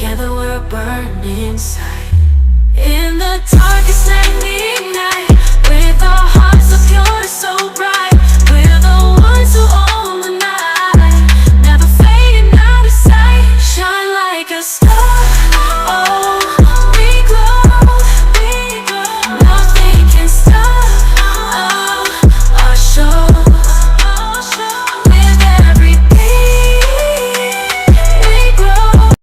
Together we're a burning sight. In the darkest night we ignite, with our hearts so pure and so bright. We're the ones who own the night, never fading out of sight. Shine like a star. Oh, we glow, nothing can stop our show. With every beat we grow.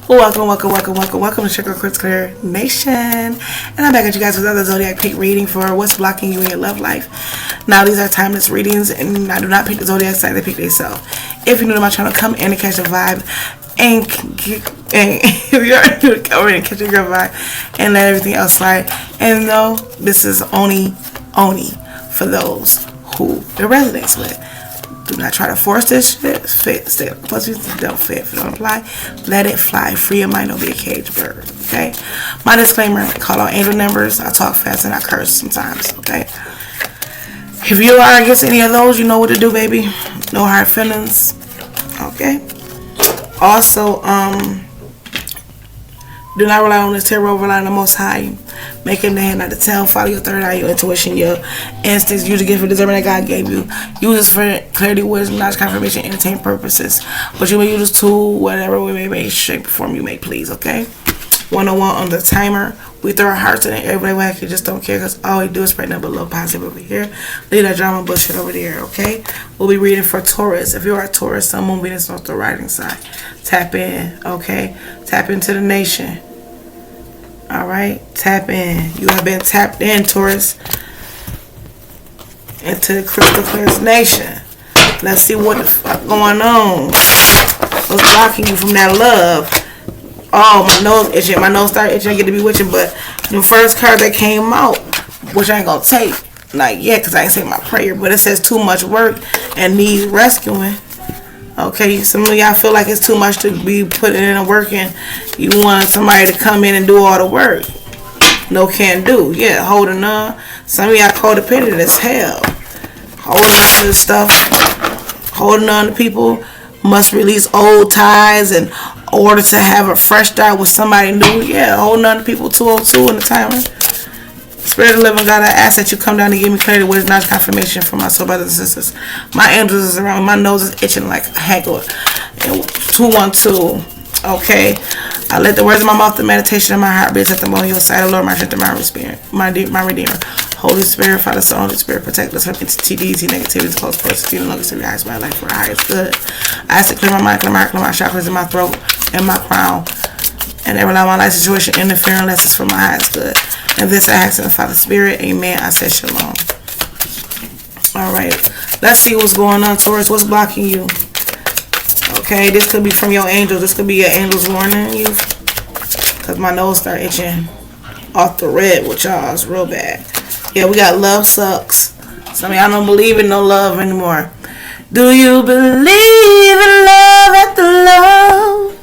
Welcome to Sugar Critical Clear Nation. And I'm back at you guys with another Zodiac Pick reading for what's blocking you in your love life. Now, these are timeless readings, and I do not pick the Zodiac sign, they pick themselves. If you're new to my channel, come in and catch the vibe. And if you're new to come in and catch a good vibe and let everything else slide. And no, this is only for those who it resonates with. Do not try to force this shit. Stay pussy. Don't fit. If it don't apply, let it fly. Free your mind. Don't be a caged bird. Okay. My disclaimer: I call out angel numbers. I talk fast and I curse sometimes. Okay. If you are against any of those, you know what to do, baby. No hard feelings. Okay. Also, do not rely on this tarot. Rely on the Most High. Make him the hand, not the tail. Follow your third eye, your intuition, your instincts. Use the gift of discernment that God gave you. Use this for clarity, wisdom, knowledge, confirmation, entertainment purposes. But you may use this tool, whatever way may shape, form you may please, okay? 101 on the timer. We throw our hearts in it every way. We just don't care because all we do is spread nothing but love, positive over here. Leave that drama bullshit over there, okay? We'll be reading for Taurus. If you are a Taurus, Sun, Moon, Venus, North, the rising sign. Tap in, okay? Tap into the nation. Alright, tap in. You have been tapped in, Taurus, into the Crystal Clear's nation. Let's see what the fuck going on. What's blocking you from that love? Oh, my nose itching. My nose started itching. I get to be witching, but the first card that came out, which I ain't gonna take, not yet, because I ain't say my prayer, but it says too much work and needs rescuing. Okay, some of y'all feel like it's too much to be putting in and working. You want somebody to come in and do all the work. No can do. Yeah, holding on. Some of y'all codependent as hell. Holding on to this stuff. Holding on to people. Must release old ties in order to have a fresh start with somebody new. Yeah, holding on to people 202 in the timer. Spirit of the living God, I ask that you come down and give me clarity, wisdom, knowledge, confirmation for my soul brothers and sisters. My angels is around. My nose is itching like a haggle. And 212. Okay. I let the words of my mouth, the meditation of my heart be set them on your side. Lord, my strength and my spirit, my Redeemer. Holy Spirit, Father, Son, Holy Spirit, protect us from TDs, negativities, close person, feeling longest to the highest, my life for the highest good. I ask to clear my mind, clear my heart, clear my chakras in my throat and my crown. And never allow my life situation interfere unless it's for my highest good. And this I ask in the Father Spirit. Amen. I said shalom. Alright. Let's see what's going on, Taurus. What's blocking you? Okay. This could be from your angels. This could be your angels warning you. Because my nose started itching off the red with y'all. It's real bad. Yeah, we got love sucks. Some of y'all don't believe in no love anymore. Do you believe in love after love?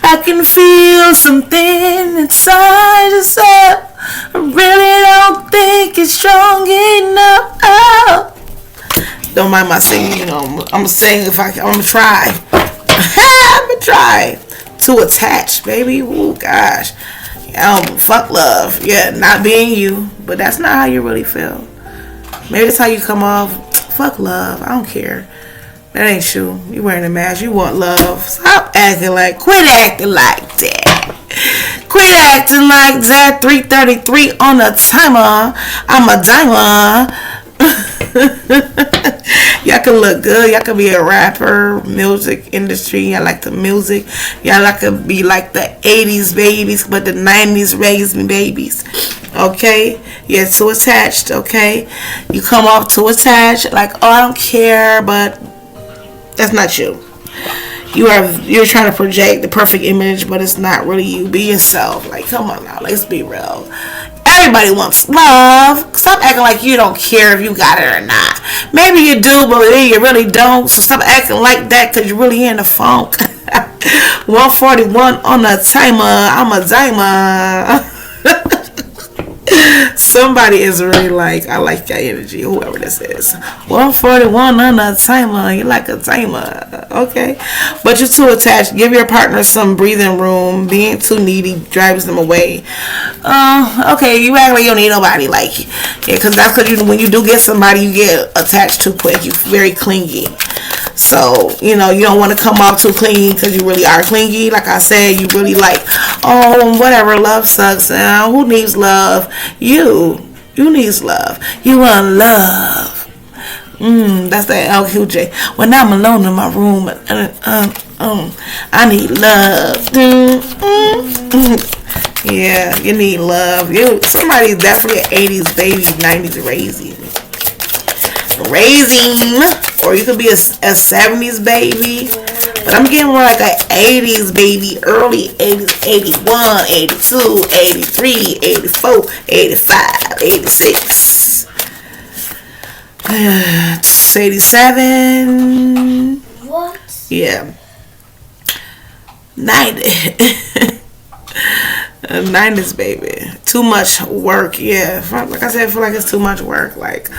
I can feel something inside yourself. I really don't think it's strong enough. Oh. Don't mind my singing, you know. I'm gonna sing if I can. I'm gonna try. I'm gonna try. Too attached, baby. Oh gosh. Fuck love. Yeah, not being you, but that's not how you really feel. Maybe that's how you come off. Fuck love. I don't care. That ain't you. You wearing a mask. You want love. Stop acting like. Quit acting like that. Quit acting like that. 3:33 on the timer. I'm a diamond. Y'all can look good. Y'all can be a rapper, music industry. Y'all like the music. Y'all like to be like the 80s babies, but the 90s raised me babies. Okay? You're too attached. Okay? You come off too attached. Like, oh, I don't care, but that's not you. You're trying to project the perfect image, but it's not really you. Be yourself. Like, come on now, let's be real. Everybody wants love. Stop acting like you don't care if you got it or not. Maybe you do, but maybe you really don't. So stop acting like that because you're really in the funk. 141 on the timer. I'm a diamond. Somebody is really like, I like that energy, whoever this is. 141 on a timer. You like a timer. Okay. But you're too attached. Give your partner some breathing room. Being too needy drives them away. Okay, you act like you don't need nobody. Like, yeah, because that's because when you do get somebody, you get attached too quick. You're very clingy. So, you don't want to come off too clingy because you really are clingy. Like I said, you really like, oh, whatever, love sucks. Who needs love? You needs love. You want love. That's that LQJ. When I'm alone in my room, I need love. Yeah, you need love. Somebody's definitely an 80s baby, 90s raising, or you could be a 70s baby, but I'm getting more like an 80s baby, early 80s, 81, 82, 83, 84, 85, 86, 87. What? Yeah. 90. 90s baby. Too much work. Yeah. Like I said, I feel like it's too much work. Like,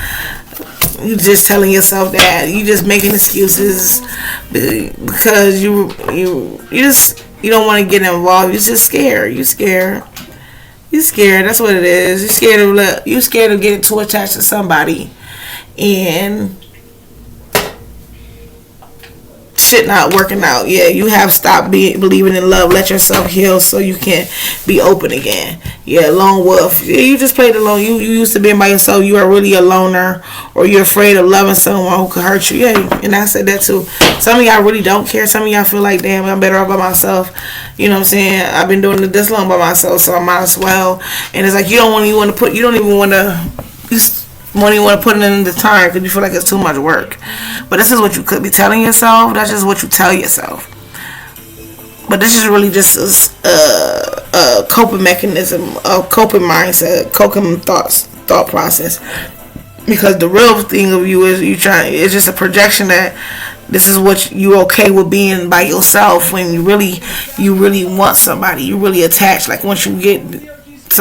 you just telling yourself that. You just making excuses because you don't want to get involved. You're just scared. You scared. That's what it is. You scared of getting too attached to somebody and shit not working out. Yeah, you have stopped believing in love. Let yourself heal so you can be open again. Yeah, lone wolf. Yeah, you just played alone. You used to being by yourself. You are really a loner, or you're afraid of loving someone who could hurt you. Yeah, and I said that too. Some of y'all really don't care. Some of y'all feel like, damn, I'm better off by myself. You know what I'm saying? I've been doing it this long by myself, so I might as well. And it's like you don't even want to put it in the time because you feel like it's too much work. But this is what you could be telling yourself. That's just what you tell yourself. But this is really just a coping mechanism, a coping mindset, coping thought process. Because the real thing of you is it's just a projection that this is what you okay with being by yourself when you really want somebody. You really attached. Like once you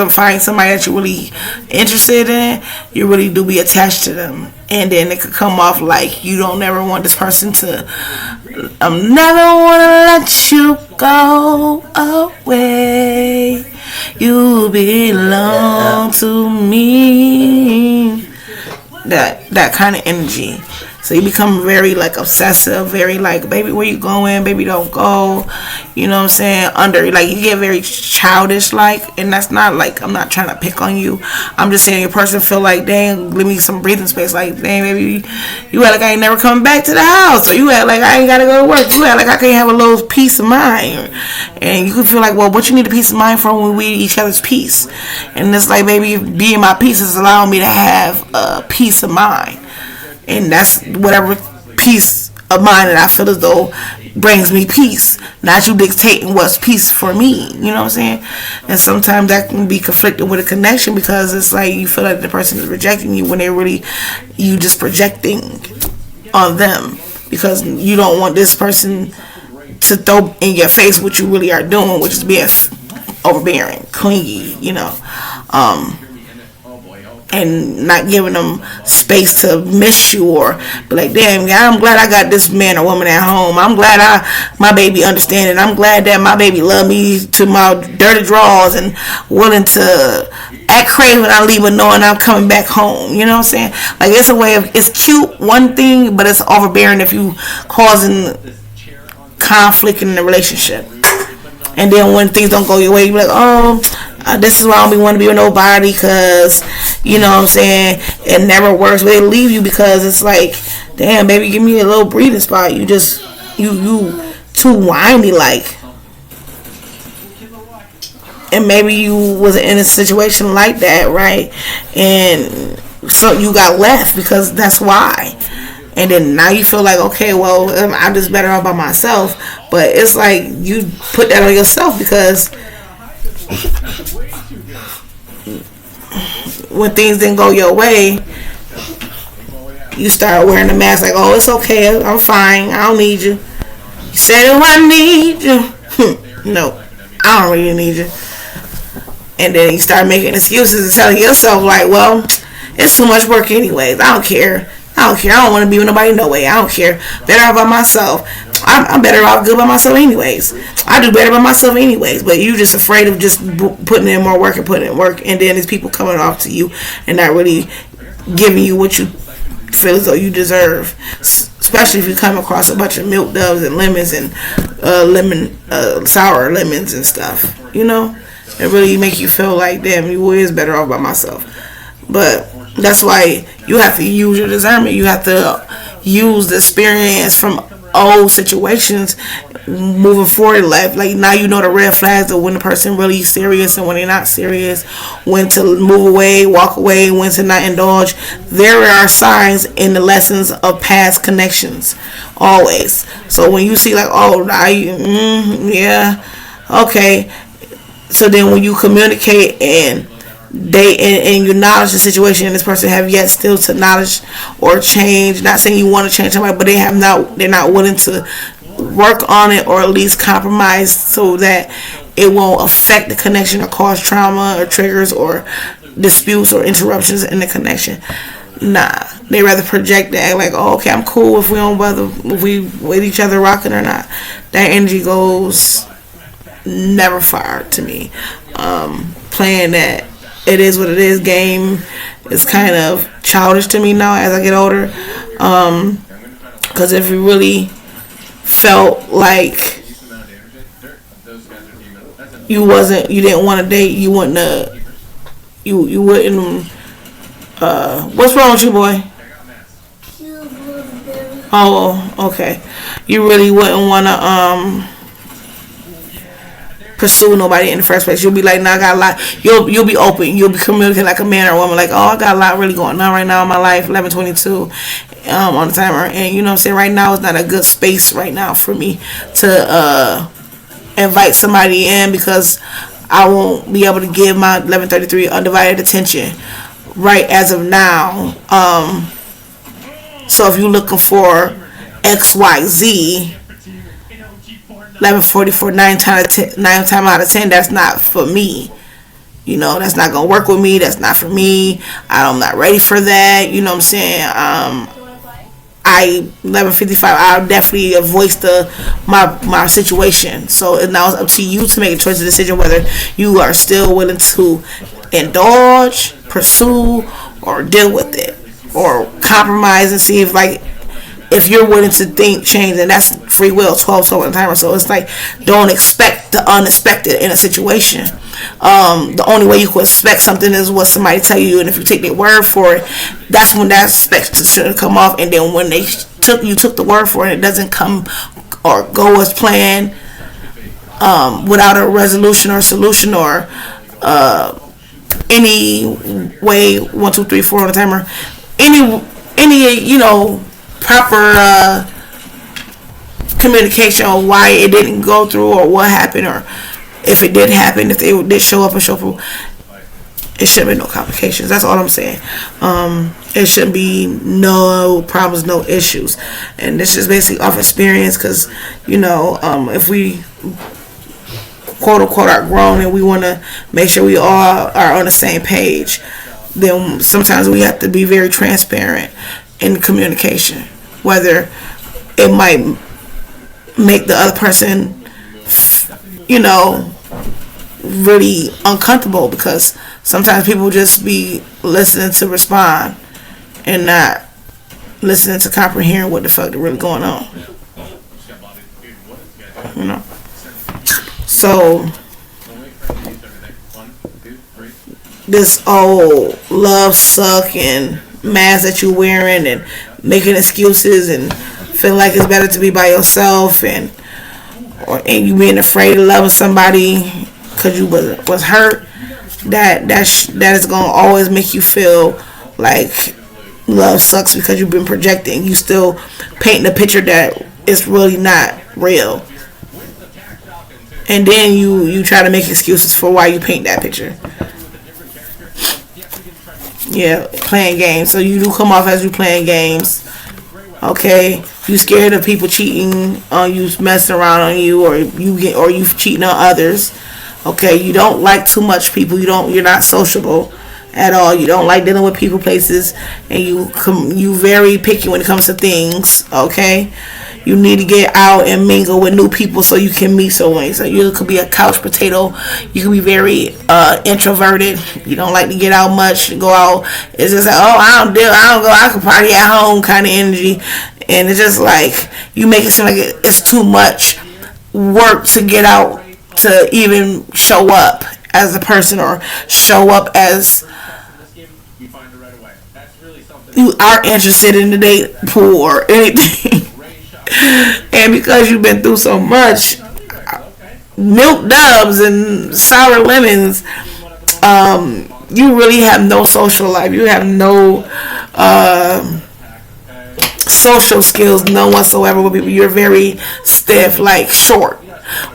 find somebody that you're really interested in, you really do be attached to them, and then it could come off like you don't never want this person to. I'm never wanna let you go away. You belong to me. That kind of energy. So you become very like obsessive, very like, baby, where you going? Baby, don't go. You know what I'm saying? You get very childish like, and that's not like, I'm not trying to pick on you. I'm just saying your person feel like, dang, give me some breathing space. Like, dang, baby, you act like I ain't never coming back to the house. Or you act like I ain't gotta go to work. You act like I can't have a little peace of mind. And you can feel like, well, what you need a peace of mind from when we each other's peace? And it's like, baby, being my peace is allowing me to have a peace of mind. And that's whatever peace of mind that I feel as though brings me peace. Not you dictating what's peace for me. You know what I'm saying? And sometimes that can be conflicted with a connection because it's like you feel like the person is rejecting you when they're really you just projecting on them because you don't want this person to throw in your face what you really are doing, which is being overbearing, clingy, and not giving them space to miss you or be like, damn, I'm glad I got this man or woman at home. I'm glad my baby understanding. I'm glad that my baby love me to my dirty drawers and willing to act crazy when I leave her knowing I'm coming back home. You know what I'm saying? Like it's a way of, it's cute one thing, but it's overbearing if you causing conflict in the relationship. And then when things don't go your way, you be like, oh, this is why I don't want to be with nobody because, you know what I'm saying, it never works. But they leave you because it's like, damn, baby, give me a little breathing spot. You too whiny like. And maybe you was in a situation like that, right? And so you got left because that's why. And then now you feel like, okay, well, I'm just better off by myself. But it's like you put that on yourself because when things didn't go your way, you start wearing the mask like, oh, it's okay, I'm fine, I don't need you. You said, oh, I need you. No, I don't really need you. And then you start making excuses and telling yourself like, well, it's too much work anyways. I don't care. I don't care. I don't want to be with nobody no way. I don't care. Better off by myself. I'm better off good by myself anyways. I do better by myself anyways. But you just afraid of just putting in more work and putting in work. And then these people coming off to you and not really giving you what you feel as though you deserve. Especially if you come across a bunch of milk doves and lemons and sour lemons and stuff. You know? It really make you feel like, damn, you is better off by myself. But that's why you have to use your discernment. You have to use the experience from old situations moving forward in life. Like now you know the red flags of when the person really serious and when they're not serious, when to move away, walk away, when to not indulge. There are signs in the lessons of past connections, always. So when you see like, oh, yeah, okay. So then when you communicate and you acknowledge the situation and this person have yet still to acknowledge or change, not saying you want to change somebody, but they're not willing to work on it or at least compromise so that it won't affect the connection or cause trauma or triggers or disputes or interruptions in the connection. Nah, they rather project and act like, oh, okay, I'm cool if we don't bother, if we with each other rocking or not. That energy goes never far to me. Playing that it is what it is game is kind of childish to me now as I get older. Because if you really felt like you didn't want to date, you wouldn't what's wrong with you, boy? Oh, okay. You really wouldn't want to pursue nobody in the first place. You'll be like, nah, I got a lot. You'll be open. You'll be communicating like a man or a woman. Like, oh, I got a lot really going on right now in my life. 11:22 on the timer, and you know what I'm saying. Right now is not a good space right now for me to invite somebody in because I won't be able to give my 11:33 undivided attention right as of now. So if you're looking for XYZ. 11:44, 9 times out of 10, that's not for me. You know, that's not gonna work with me. That's not for me. I'm not ready for that. You know what I'm saying? 11:55, I'll definitely voice my situation. So now it's up to you to make a choice, a decision whether you are still willing to indulge, pursue, or deal with it, or compromise and see if you're willing to think change, and that's free will, 12 on the timer. So it's like, don't expect the unexpected in a situation. The only way you can expect something is what somebody tell you, and if you take their word for it, that's when that expectation to come off. And then when you took the word for it, it doesn't come or go as planned, without a resolution or solution or any way 1, 2, 3, 4 on the timer, any proper communication on why it didn't go through or what happened, or if it did happen, if they did show up and show through, it shouldn't be no complications. That's all I'm saying. It shouldn't be no problems, no issues. And this is basically off experience because, if we quote unquote are grown and we want to make sure we all are on the same page, then sometimes we have to be very transparent in communication, whether it might make the other person really uncomfortable, because sometimes people just be listening to respond and not listening to comprehend what the fuck is really going on. So this old love suck and mask that you're wearing and making excuses and feel like it's better to be by yourself and you being afraid of loving somebody because you was hurt, that is gonna always make you feel like love sucks because you've been projecting. You still painting a picture that it's really not real, and then you try to make excuses for why you paint that picture. Yeah, playing games. So you do come off as you playing games. Okay, you scared of people cheating on you, messing around on you, or you cheating on others. Okay, you don't like too much people. You're not sociable at all. You don't like dealing with people, places, and you very picky when it comes to things. Okay, you need to get out and mingle with new people so you can meet someone. So you could be a couch potato. You can be very introverted. You don't like to get out much. Go out. It's just like, oh, I don't go. I can party at home kind of energy, and it's just like you make it seem like it's too much work to get out to even show up as a person or show up as you are interested in the date pool or anything. And because you've been through so much, milk dubs and sour lemons, you really have no social life. You have no social skills, none whatsoever with people. You're very stiff, like short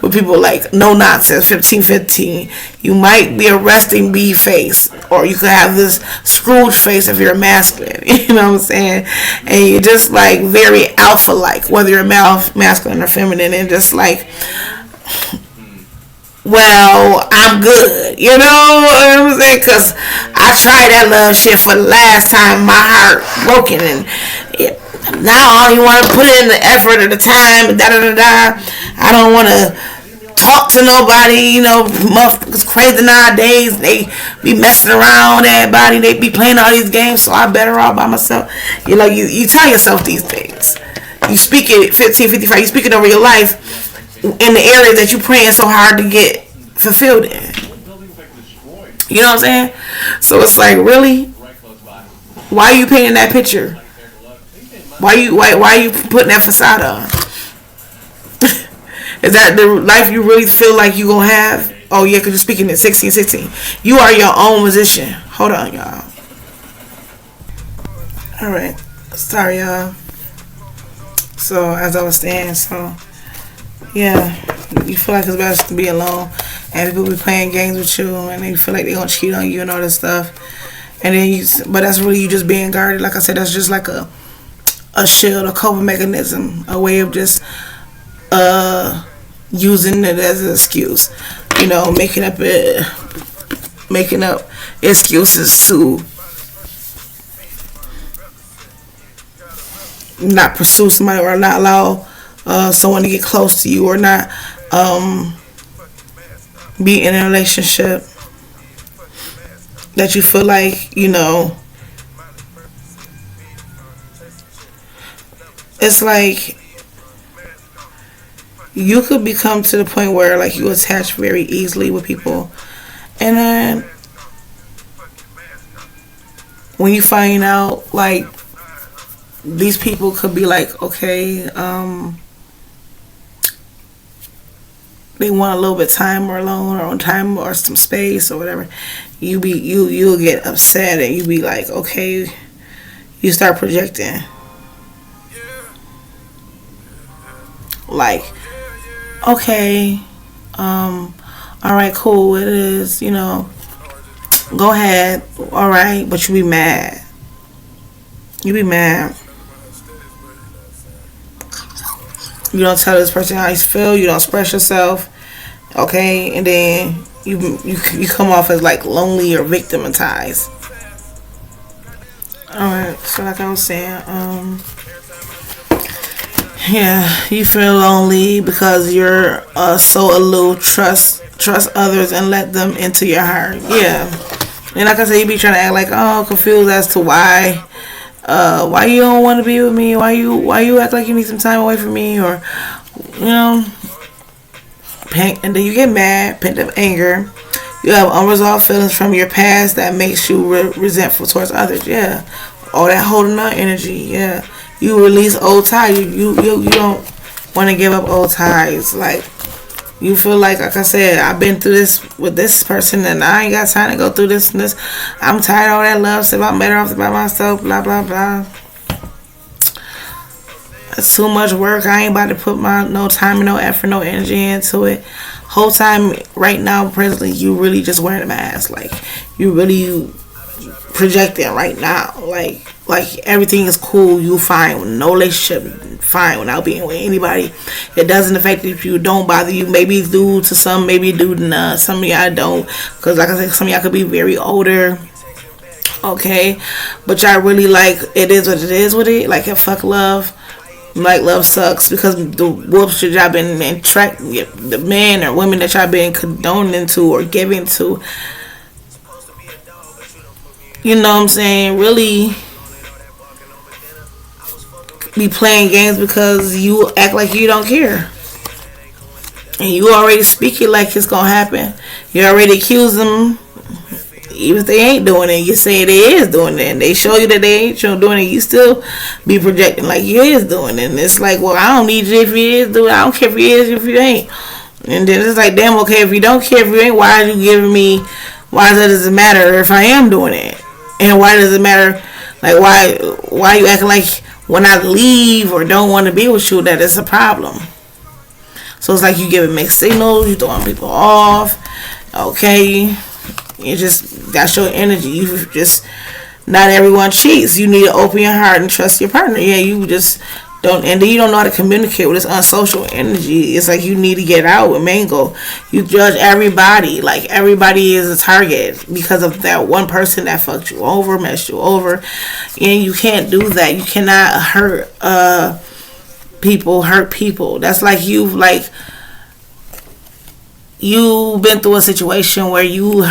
with people, like no nonsense, 15. You might be a resting bee face, or you could have this Scrooge face if you're masculine. You know what I'm saying? And you're just like very alpha like, whether you're masculine or feminine, and just like, well, I'm good. You know what I'm saying? Because I tried that love shit for the last time, my heart broken, and now I don't even want to put in the effort or the time, I don't want to talk to nobody. You know, motherfuckers crazy nowadays. They be messing around with everybody. They be playing all these games, so I better off by myself. You know, you tell yourself these things. You speak it 1555. You speak it over your life in the area that you're praying so hard to get fulfilled in. You know what I'm saying? So it's like, really? Why are you painting that picture? Why are you putting that facade on? Is that the life you really feel like you gonna have? Oh yeah, because you're speaking at 16. You are your own musician. Hold on, y'all. Alright. Sorry, y'all. So, as I was saying, yeah, you feel like it's best to be alone, and people be playing games with you, and they feel like they're gonna cheat on you and all this stuff, and then but that's really you just being guarded. Like I said, that's just like a shield, a coping mechanism, a way of just using it as an excuse, you know, making up excuses to not pursue somebody or not allow someone to get close to you, or not be in a relationship that you feel like, you know, it's like you could become to the point where like you attach very easily with people, and then when you find out like these people could be like, okay, they want a little bit of time or alone or on time or some space or whatever, you'll get upset, and you be like, okay, you start projecting. Like, okay, alright, cool, it is, you know, go ahead, alright, but you be mad. You be mad. You don't tell this person how you feel, you don't express yourself, okay, and then you come off as like lonely or victimized. Alright, so like I was saying, yeah, you feel lonely because you're so aloof. Trust others and let them into your heart. Yeah, and like I said, you be trying to act like, oh, confused as to why you don't want to be with me. Why you act like you need some time away from me, or you know, and then you get mad, pent up anger. You have unresolved feelings from your past that makes you resentful towards others. Yeah, all that holding on energy. Yeah. You release old ties. You don't want to give up old ties. Like, you feel like I said, I've been through this with this person, and I ain't got time to go through this and this. I'm tired of all that love stuff. I'm better off by myself. Blah blah blah. That's too much work. I ain't about to put no time and no effort, no energy into it. Whole time right now, presently, you really just wearing a mask. Like, you really projecting right now. Like everything is cool. You fine with no relationship, fine without being with anybody. It doesn't affect you. Don't bother you. Maybe it's due to some, maybe due to none. Some of y'all don't, because like I said, some of y'all could be very older. Okay, but y'all really like it is what it is with it. Like, fuck love. Like, love sucks, because the whoops that y'all been the men or women that y'all been condoning to or giving to, you know what I'm saying, really be playing games because you act like you don't care. And you already speak it like it's gonna happen. You already accuse them, even if they ain't doing it. You say they is doing it, and they show you that they ain't doing it. You still be projecting like you is doing it. And it's like, well, I don't need you if you is doing it. I don't care if you is, if you ain't. And then it's like, damn, okay, if you don't care, if you ain't, why are you giving me? Why does it matter if I am doing it? And why does it matter? Like, why you acting like when I leave or don't want to be with you that it's a problem? So it's like you giving mixed signals, you throwing people off. Okay, you just, that's your energy. You just, not everyone cheats. You need to open your heart and trust your partner. Yeah, you just don't, and then you don't know how to communicate with this unsocial energy. It's like you need to get out with Mango. You judge everybody, like everybody is a target because of that one person that fucked you over, messed you over, and you can't do that. You cannot hurt people. That's like you've been through a situation where you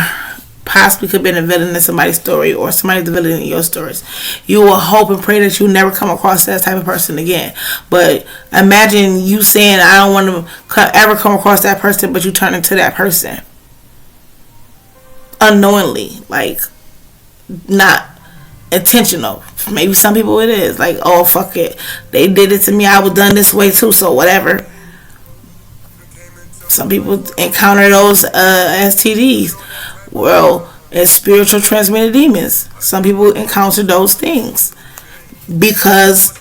possibly could have been a villain in somebody's story, or somebody's the villain in your stories. You will hope and pray that you never come across that type of person again. But imagine you saying, I don't want to ever come across that person, but you turn into that person unknowingly, like not intentional. Maybe some people it is like, oh fuck it, they did it to me, I was done this way too, so whatever. Some people encounter those STDs. Well, it's spiritual transmitted demons. Some people encounter those things because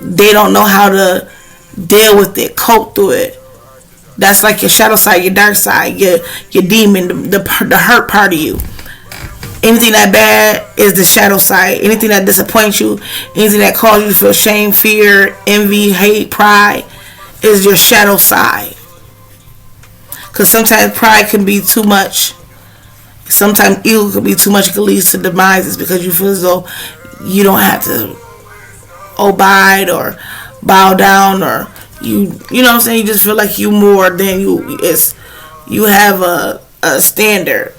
they don't know how to deal with it, cope through it. That's like your shadow side, your dark side, your demon, the hurt part of you. Anything that bad is the shadow side. Anything that disappoints you, anything that causes you to feel shame, fear, envy, hate, pride, is your shadow side. Because sometimes pride can be too much. Sometimes ego can be too much. It can lead to demises because you feel as though you don't have to abide or bow down, or you know what I'm saying. You just feel like you more than you. You have a standard,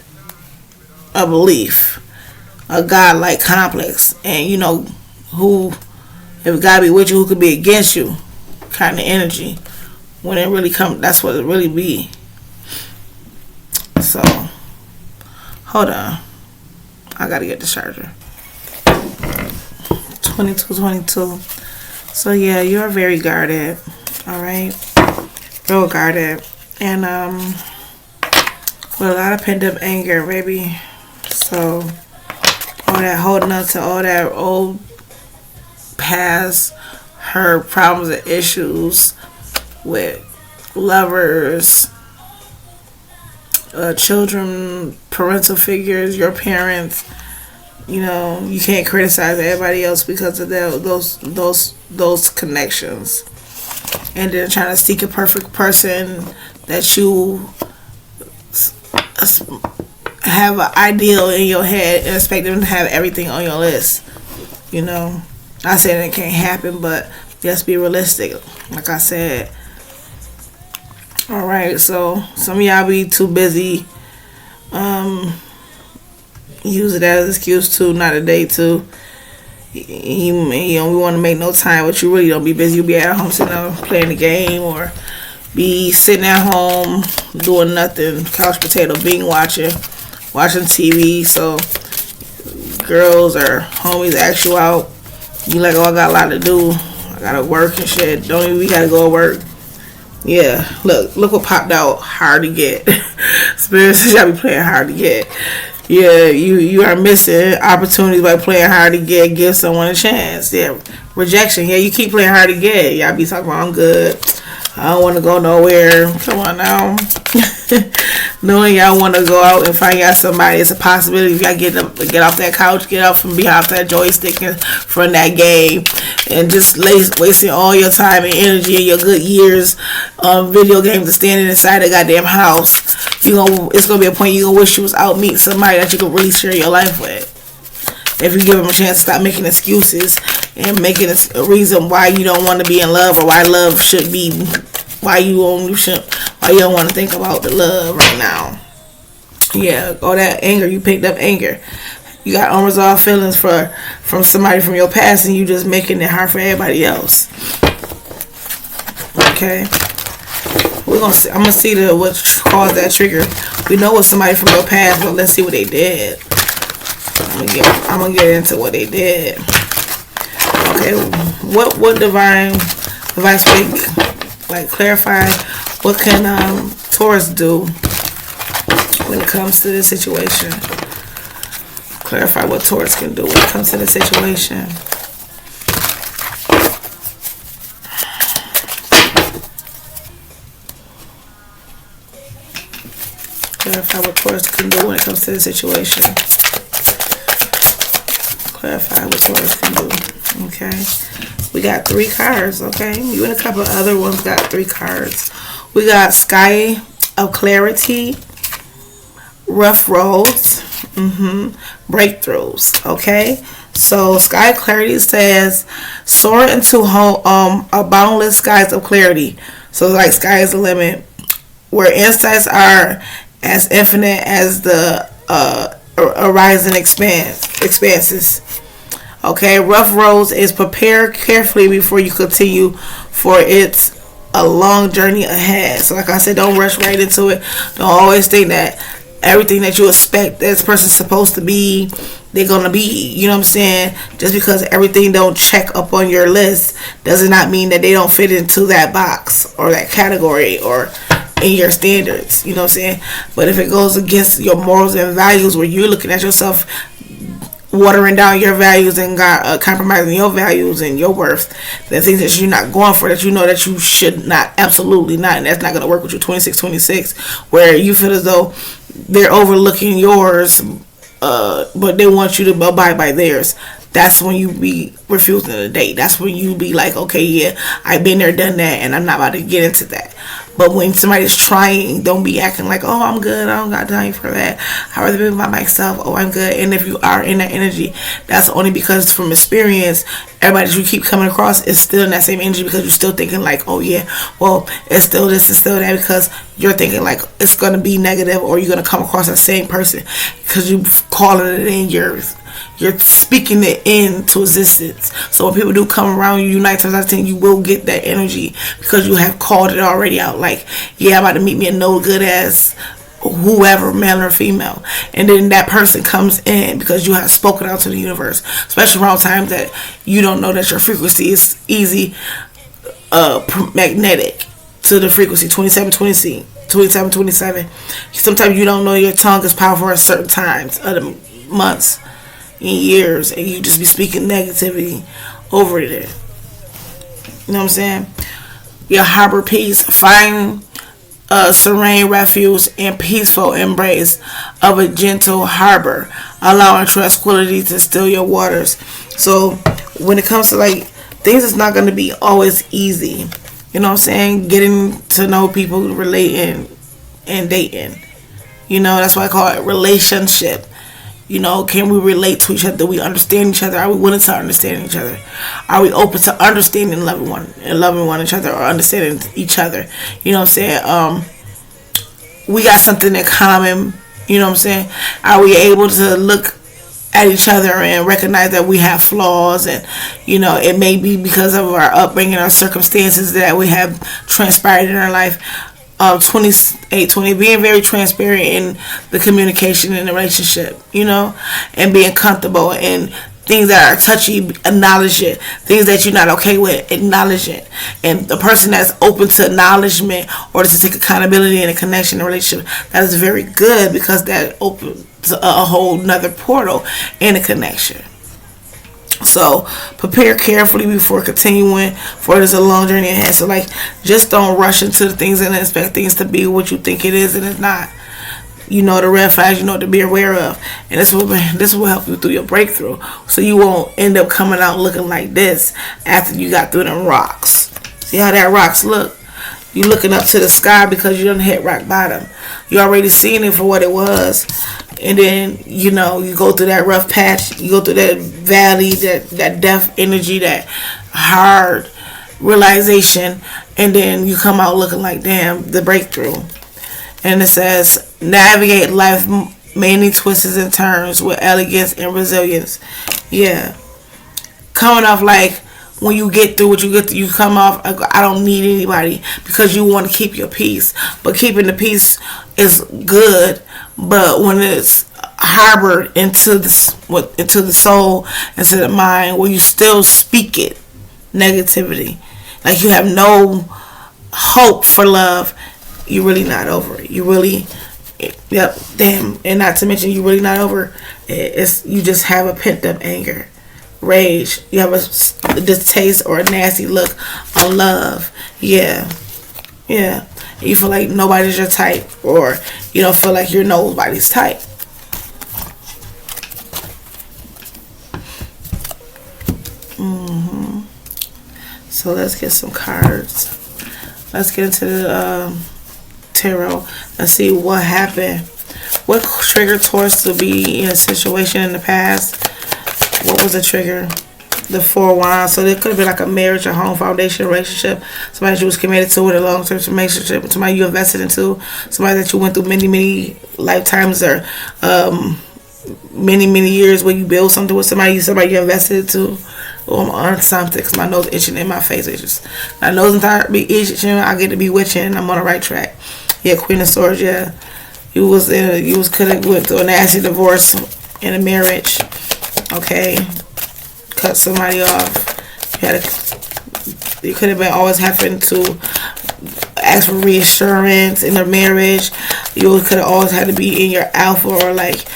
a belief, a godlike complex, and you know who, if God be with you, who could be against you, kind of energy. When it really comes, that's what it really be. So, hold on. I gotta get the charger. 22. So yeah, you're very guarded. Alright? Real guarded. And with a lot of pent up anger, baby. So all that holding on to all that old past hurt, problems and issues with lovers, children, parental figures, your parents. You know, you can't criticize everybody else because of those connections. And then trying to seek a perfect person that you have an ideal in your head and expect them to have everything on your list. You know, I said it can't happen, but just be realistic. Like I said. Alright, so some of y'all be too busy use it as an excuse to not a date to. You don't want to make no time, but you really don't be busy. You be at home sitting down playing the game, or be sitting at home doing nothing, couch potato, being watching TV. So girls or homies ask you out, you like, oh, I got a lot to do, I gotta work and shit. Don't even, we gotta go to work. Yeah, look what popped out. Hard to get. Spirits, y'all be playing hard to get. Yeah, you are missing opportunities by playing hard to get. Give someone a chance. Yeah, rejection. Yeah, you keep playing hard to get. Y'all be talking about, I'm good. I don't want to go nowhere. Come on now. Knowing y'all want to go out and find y'all somebody, it's a possibility. If y'all get off that couch, get up from behind that joystick and from that game, and just wasting all your time and energy and your good years on video games and standing inside the goddamn house. It's gonna be a point you're gonna wish you was out meeting somebody that you could really share your life with. If you give them a chance to stop making excuses and making a reason why you don't want to be in love, or why love should be, why you don't want to think about the love right now. Yeah, all that anger, you picked up anger. You got unresolved feelings from somebody from your past, and you just making it hard for everybody else. Okay, I'm gonna see what caused that trigger. We know it's somebody from your past, but let's see what they did. I'm gonna get into what they did. Okay, what divine speak, like, clarify what can Taurus do when it comes to this situation. Clarify what Taurus can do when it comes to the situation. Clarify what Taurus can do when it comes to the situation. Clarify what Taurus can do. Okay. We got 3 cards, okay? You and a couple of other ones got 3 cards. We got Sky of Clarity, Rough Roads, breakthroughs, okay? So Sky of Clarity says soar into a boundless skies of clarity. So like sky is the limit, where insights are as infinite as the horizon expanses. Okay, rough roads is prepare carefully before you continue, for it's a long journey ahead. So like I said, don't rush right into it. Don't always think that everything that you expect this person's supposed to be, they're gonna be. You know what I'm saying? Just because everything don't check up on your list does not mean that they don't fit into that box or that category or in your standards. You know what I'm saying? But if it goes against your morals and values, where you're looking at yourself watering down your values and compromising your values and your worth, the things that you're not going for, that you know that you should not, absolutely not, and that's not going to work with you 26, where you feel as though they're overlooking yours, but they want you to abide by theirs. That's when you be refusing to date. That's when you be like, okay, yeah, I've been there, done that, and I'm not about to get into that. But when somebody's trying, don't be acting like, oh, I'm good, I don't got time for that, I'd rather be by myself, oh, I'm good. And if you are in that energy, that's only because from experience, everybody that you keep coming across is still in that same energy, because you're still thinking like, oh yeah, well, it's still this, it's still that, because you're thinking like it's going to be negative, or you're going to come across that same person because you calling it in yours. You're speaking it into existence. So when people do come around you, 9 times out of 10, you will get that energy because you have called it already out. Like, yeah, I'm about to meet me a no good ass whoever, male or female. And then that person comes in because you have spoken out to the universe. Especially around times that you don't know that your frequency is easy magnetic to the frequency 27. Sometimes you don't know your tongue is powerful at certain times of the months, in years, and you just be speaking negativity over it. You know what I'm saying? Your harbor peace. Find a serene refuge and peaceful embrace of a gentle harbor, allowing tranquility to still your waters. So when it comes to like things, it's not going to be always easy. You know what I'm saying? Getting to know people, relating and dating. You know, that's why I call it relationship. You know, can we relate to each other? Do we understand each other? Are we willing to understand each other? Are we open to understanding and loving one another, or understanding each other? You know what I'm saying? We got something in common. You know what I'm saying? Are we able to look at each other and recognize that we have flaws, and you know, it may be because of our upbringing, our circumstances that we have transpired in our life. 28-20, being very transparent in the communication in the relationship, you know, and being comfortable, and things that are touchy, acknowledge it. Things that you're not okay with, acknowledge it. And the person that's open to acknowledgement or to take accountability in a connection, in a relationship, that is very good, because that opens a whole nother portal in a connection. So prepare carefully before continuing, for it is a long journey ahead. So like, just don't rush into the things and expect things to be what you think it is and it's not. You know the red flags, you know what to be aware of, and this will help you through your breakthrough. So you won't end up coming out looking like this after you got through them rocks. See how that rocks look? You looking up to the sky because you done hit rock bottom. You already seen it for what it was. And then, you know, you go through that rough patch. You go through that valley, that death energy, that hard realization. And then you come out looking like, damn, the breakthrough. And it says, navigate life many twists and turns with elegance and resilience. Yeah. Coming off like, when you get through what you get through, you come off, I don't need anybody, because you want to keep your peace. But keeping the peace is good, but when it's harbored into the soul, into the mind, where you still speak it, negativity, like you have no hope for love, you're really not over it. You really, yep, damn, and not to mention you're really not over it. You just have a pent up anger, rage. You have a distaste or a nasty look on love. Yeah. You feel like nobody's your type, or you don't feel like you're nobody's type. So let's get some cards. Let's get into the tarot. Let's see what happened. What triggered Taurus to be in a situation in the past? What was the trigger? The 4 of Wands. So there could have been like a marriage, a home, foundation, relationship. Somebody that you was committed to with a long-term relationship. Somebody you invested into. Somebody that you went through many lifetimes, or many years where you build something with somebody you invested into. Oh, I'm on something because my nose itching in my face. It's just, my nose and tired be itching. I get to be witching. I'm on the right track. Yeah, Queen of Swords. Yeah, you could have went through a nasty divorce in a marriage. Okay, cut somebody off. You could have been always having to ask for reassurance in a marriage. You could have always had to be in your alpha, or like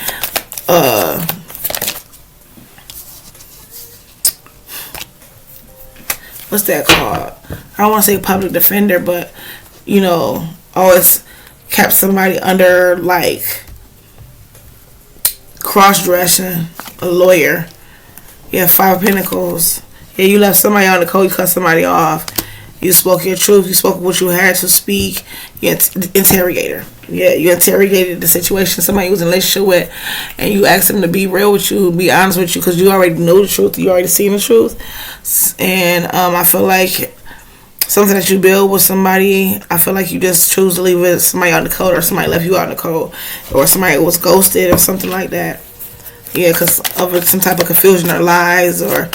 what's that called? I don't want to say public defender, but you know, always kept somebody under, like cross-dressing, a lawyer. Yeah, 5 of Pentacles. Yeah, you left somebody on the code, you cut somebody off. You spoke your truth, you spoke what you had to speak. You interrogator. Yeah, you interrogated the situation somebody was in a relationship with, and you asked them to be real with you, be honest with you, because you already know the truth, you already seen the truth. And I feel like something that you build with somebody, I feel like you just choose to leave it somebody on the code, or somebody left you on the code, or somebody was ghosted or something like that. Yeah, because of some type of confusion or lies or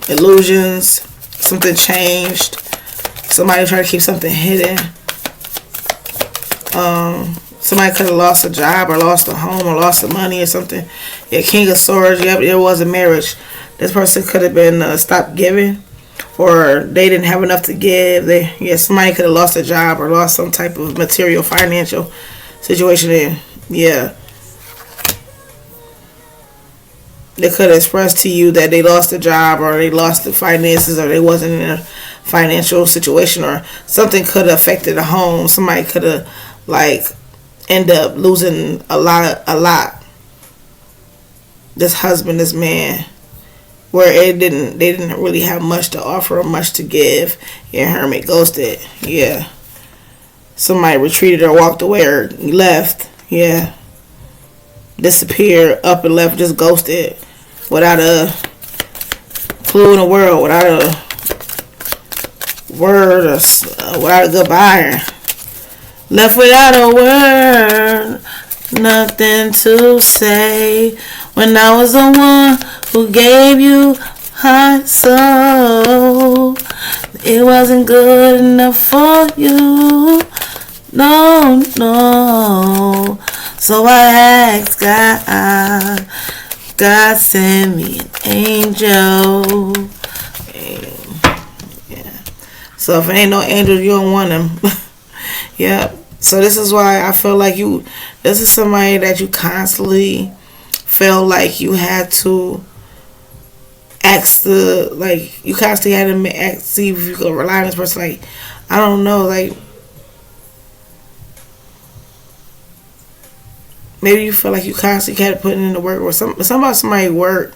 illusions. Something changed. Somebody tried to keep something hidden. Somebody could have lost a job, or lost a home, or lost some money or something. Yeah, King of Swords. Yep, there was a marriage. This person could have been stopped giving, or they didn't have enough to give. Somebody could have lost a job, or lost some type of material, financial situation. Yeah. They could have expressed to you that they lost a job, or they lost the finances, or they wasn't in a financial situation, or something could have affected the home. Somebody could have end up losing a lot. This husband, this man, where they didn't really have much to offer or much to give. Yeah, hermit, ghosted. Yeah. Somebody retreated or walked away or left. Yeah. Disappeared, up and left, just ghosted. Without a clue in the world, without a word, or without a goodbye. Left without a word, nothing to say. When I was the one who gave you heart soul, it wasn't good enough for you. No. So I asked God send me an angel. Yeah. So if it ain't no angel, you don't want him. Yeah. So this is why I feel like this is somebody that you constantly felt like you had to ask the, like, you constantly had to ask, see if you could rely on this person. Like, I don't know, like, maybe you feel like you constantly had to put in the work, or something about somebody work.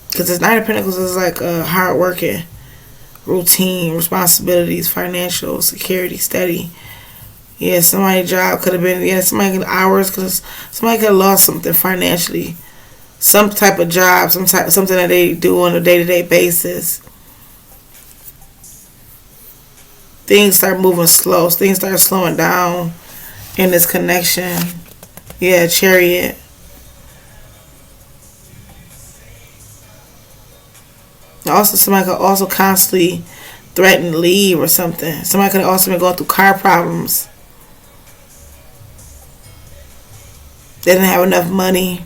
Because it's Nine of Pentacles is like hard working, routine, responsibilities, financial, security, steady. Yeah, somebody's job could have been, somebody could hours, because somebody could have lost something financially. Some type of job, something that they do on a day-to-day basis. Things start moving slow. Things start slowing down in this connection. Yeah, Chariot. Also, somebody could also constantly threaten to leave or something. Somebody could have also been going through car problems. They didn't have enough money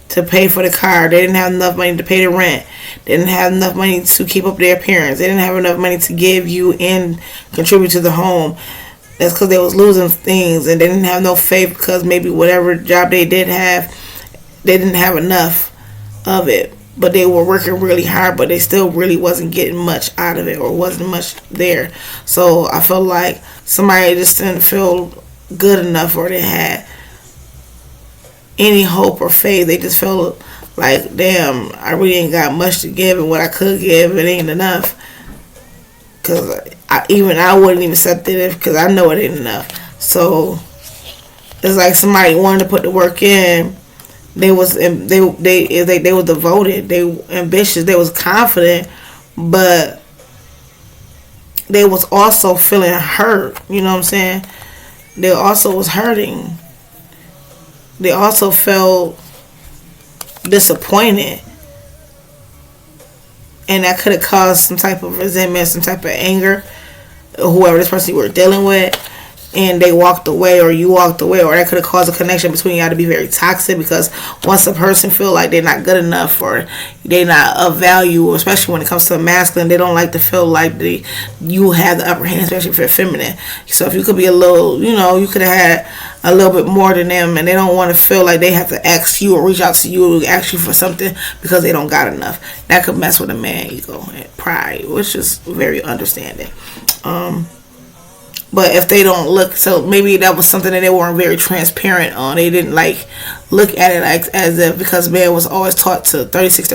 to pay for the car. They didn't have enough money to pay the rent. They didn't have enough money to keep up their appearance. They didn't have enough money to give you and contribute to the home. That's because they was losing things, and they didn't have no faith because maybe whatever job they did have, they didn't have enough of it. But they were working really hard, but they still really wasn't getting much out of it, or wasn't much there. So I feel like somebody just didn't feel good enough, or they had any hope or faith. They just felt like, damn, I really ain't got much to give, and what I could give, it ain't enough. Because I wouldn't even accept it because I know it ain't enough. So it's like somebody wanted to put the work in. They was devoted. They ambitious. They was confident, but they was also feeling hurt. You know what I'm saying? They also was hurting. They also felt disappointed, and that could have caused some type of resentment, some type of anger, whoever this person you were dealing with. And they walked away, or you walked away, or that could have caused a connection between y'all to be very toxic, because once a person feel like they're not good enough, or they're not of value, especially when it comes to masculine, they don't like to feel like you have the upper hand, especially if you're feminine. So if you could be a little, you could have had a little bit more than them, and they don't want to feel like they have to ask you or reach out to you or ask you for something because they don't got enough. That could mess with a man ego and pride, which is very understanding. But if they don't look, so maybe that was something that they weren't very transparent on. They didn't like look at it like as if, because man was always taught to 36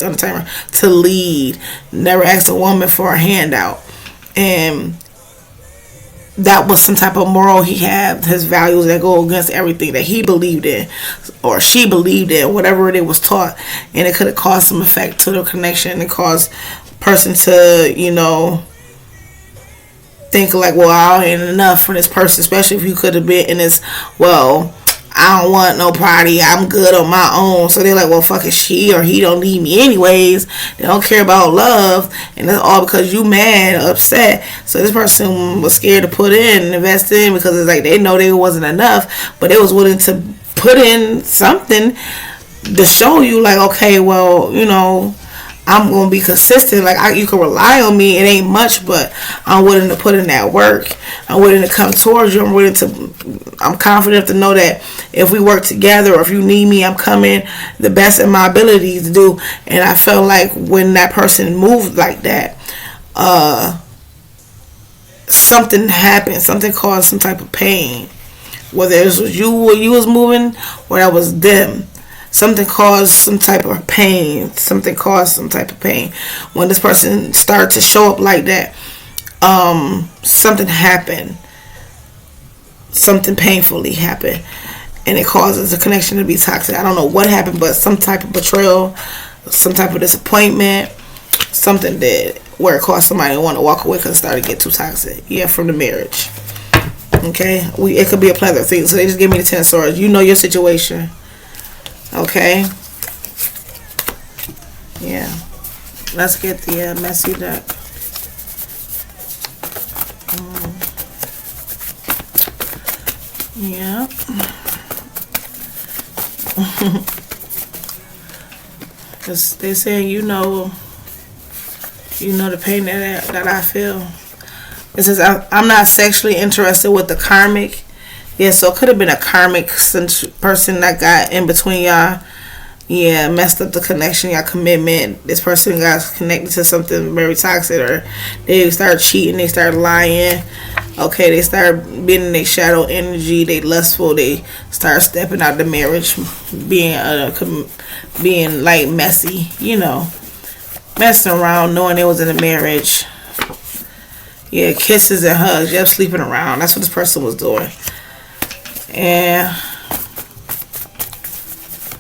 on the timer to lead, never asked a woman for a handout, and that was some type of moral he had, his values that go against everything that he believed in or she believed in, whatever it was taught, and it could have caused some effect to the connection and caused person to think like, well, I ain't enough for this person, especially if you could have been in this, well, I don't want no party, I'm good on my own. So they're like, well, fuck it, she or he don't need me anyways. They don't care about love, and that's all because you mad, upset. So this person was scared to put in and invest in, because it's like they know they wasn't enough, but they was willing to put in something to show you like, okay, well, I'm going to be consistent. Like, you can rely on me. It ain't much, but I'm willing to put in that work. I'm willing to come towards you. I'm confident to know that if we work together, or if you need me, I'm coming the best in my abilities to do. And I felt like when that person moved like that, something happened. Something caused some type of pain. Whether it was you or you was moving, or that was them. Something caused some type of pain. When this person started to show up like that, something happened. Something painfully happened. And it causes the connection to be toxic. I don't know what happened, but some type of betrayal, some type of disappointment, something did, where it caused somebody to want to walk away because it started to get too toxic. Yeah, from the marriage. Okay? It could be a plethora of things. So they just give me the 10 swords. You know your situation. Okay. Yeah. Let's get the messy deck. Yeah. They saying you know the pain that I feel. It says I'm not sexually interested with the karmic. Yeah, so it could have been a karmic person that got in between y'all. Yeah, messed up the connection, your commitment. This person got connected to something very toxic, or they start cheating, they start lying. Okay, they start being in their shadow energy. They lustful. They start stepping out the marriage, being like messy. Messing around, knowing they was in a marriage. Yeah, kisses and hugs. Yep, sleeping around. That's what this person was doing. And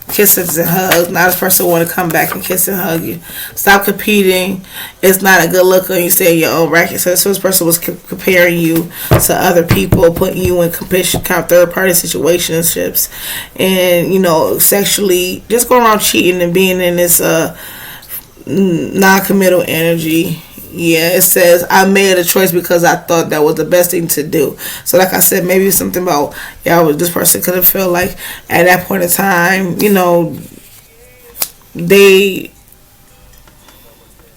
kisses and hugs. Now this person want to come back and kiss and hug you. Stop competing. It's not a good look when you stay in your own bracket. So this person was comparing you to other people, putting you in competition, third party situationships, and sexually just going around cheating and being in this non-committal energy. Yeah, it says, I made a choice because I thought that was the best thing to do. So like I said, maybe something about, this person could have felt like at that point in time, they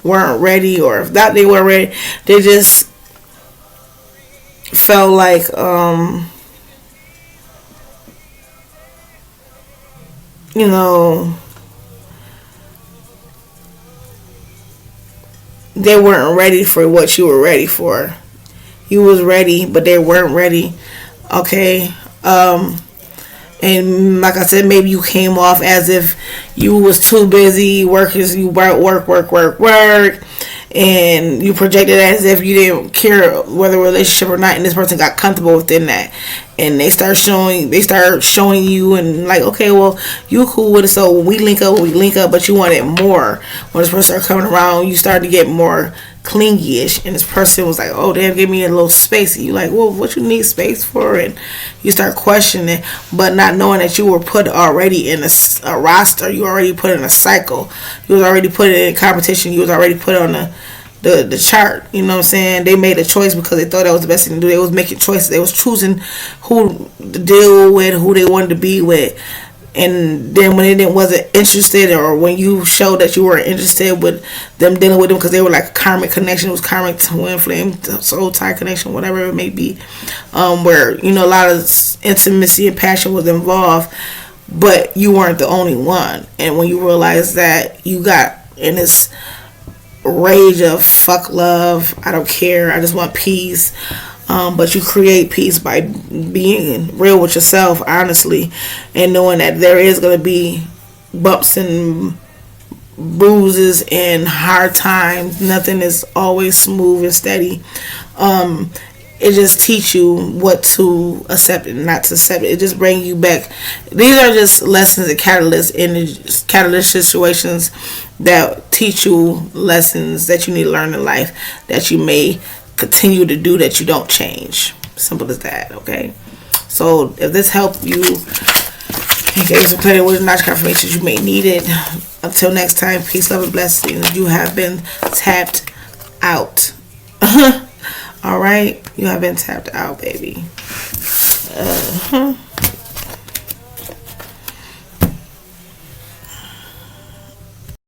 weren't ready, or if not they weren't ready, they just felt like, they weren't ready for what you were ready for. You was ready, but they weren't ready. Okay. And like I said, maybe you came off as if you was too busy working. You work, and you projected as if you didn't care whether a relationship or not. And this person got comfortable within that, and they start showing you, and like, okay, well, you cool with it. So when we link up, but you wanted more. When this person started coming around, you started to get more clingy-ish, and this person was like, oh damn, give me a little space. And you like, well, what you need space for? And you start questioning, but not knowing that you were put already in a roster. You already put in a cycle. You was already put in competition. You was already put on the chart. You know what I'm saying? They made a choice because they thought that was the best thing to do. They was making choices. They was choosing who to deal with, who they wanted to be with. And then when they wasn't interested, or when you showed that you weren't interested with them dealing with them because they were like a karmic connection, it was karmic twin flame, soul tie connection, whatever it may be, where a lot of intimacy and passion was involved, but you weren't the only one. And when you realize that you got in this rage of fuck love, I don't care, I just want peace. But you create peace by being real with yourself, honestly, and knowing that there is going to be bumps and bruises and hard times. Nothing is always smooth and steady. It just teach you what to accept and not to accept. It just bring you back. These are just lessons and catalyst situations that teach you lessons that you need to learn in life, that you may continue to do, that you don't change. Simple as that. Okay, so if this helped you and gave some clarity, words, knowledge, confirmations, you may need it. Until next time, peace, love, and blessings. You have been tapped out. All right, you have been tapped out, baby.